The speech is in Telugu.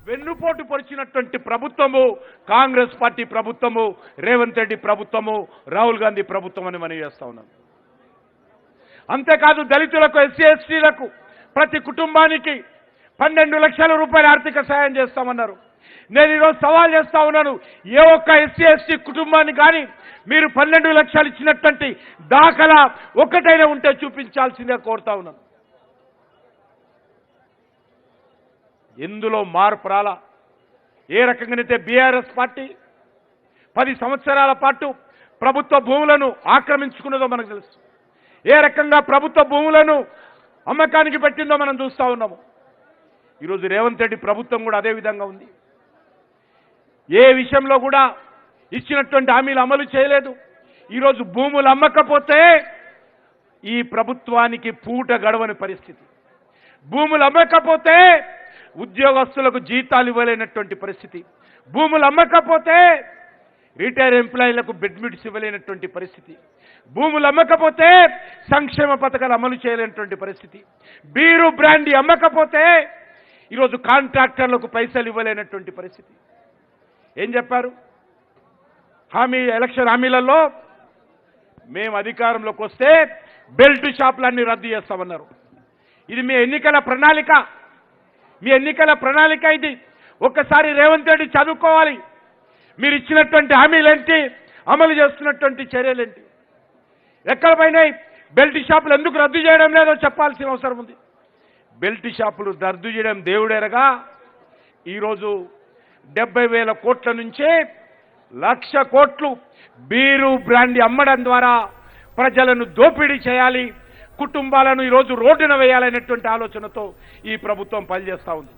వెన్నుపోటు పొడిచినటువంటి ప్రభుత్వము కాంగ్రెస్ పార్టీ ప్రభుత్వము, రేవంత్ రెడ్డి ప్రభుత్వము, రాహుల్ గాంధీ ప్రభుత్వం అని మనం చేస్తా ఉన్నాం. అంతేకాదు దళితులకు, ఎస్సీ ఎస్టీలకు ప్రతి కుటుంబానికి 12 లక్షల రూపాయల ఆర్థిక సాయం చేస్తామన్నారు. నేను ఈరోజు సవాల్ చేస్తా ఉన్నాను, ఏ ఒక్క ఎస్సీ ఎస్టీ కుటుంబానికి కానీ మీరు 12 లక్షలు ఇచ్చినటువంటి దాఖలా ఒక్కటైనా ఉంటే చూపించాల్సిందే కోరుతా ఉన్నాను. ఎందులో మార్పు రాలా. ఏ రకంగానైతే బీఆర్ఎస్ పార్టీ 10 సంవత్సరాల పాటు ప్రభుత్వ భూములను ఆక్రమించుకున్నదో మనకు తెలుసు. ఏ రకంగా ప్రభుత్వ భూములను అమ్మకానికి పెట్టిందో మనం చూస్తా ఉన్నాము. ఈరోజు రేవంత్ రెడ్డి ప్రభుత్వం కూడా అదే విధంగా ఉంది. ఏ విషయంలో కూడా ఇచ్చినటువంటి హామీలు అమలు చేయలేదు. ఈరోజు భూములు అమ్మకపోతే ఈ ప్రభుత్వానికి పూట గడవని పరిస్థితి. భూములు అమ్మకపోతే ఉద్యోగస్తులకు జీతాలు ఇవ్వలేనటువంటి పరిస్థితి. భూములు అమ్మకపోతే రిటైర్ ఎంప్లాయీలకు బెనిఫిట్స్ ఇవ్వలేనటువంటి పరిస్థితి. భూములు అమ్మకపోతే సంక్షేమ పథకాలు అమలు చేయలేనటువంటి పరిస్థితి. బీరు బ్రాండీ అమ్మకపోతే ఈరోజు కాంట్రాక్టర్లకు పైసలు ఇవ్వలేనటువంటి పరిస్థితి. ఏం చెప్పారు? ఎలక్షన్ హామీలలో మేము అధికారంలోకి వస్తే బెల్ట్ షాపులన్నీ రద్దు చేస్తామన్నారు. ఇది మీ ఎన్నికల ప్రణాళిక. మీ ఎన్నికల ప్రణాళిక ఇది. ఒక్కసారి రేవంత్ రెడ్డి చదువుకోవాలి. మీరు ఇచ్చినటువంటి హామీలేంటి, అమలు చేస్తున్నటువంటి చర్యలేంటి, ఎక్కడ పోయినాయి? బెల్ట్ షాపులు ఎందుకు రద్దు చేయడం లేదో చెప్పాల్సిన అవసరం ఉంది. బెల్ట్ షాపులు రద్దు చేయడం దేవుడెరగా ఈరోజు 70,000 కోట్ల నుంచి 1,00,000 కోట్లు బీరు బ్రాండీ అమ్మడం ద్వారా ప్రజలను దోపిడీ చేయాలి, కుటుంబాలను ఈరోజు రోడ్డున వేయాలనేటువంటి ఆలోచనతో ఈ ప్రభుత్వం పనిచేస్తూ ఉంది.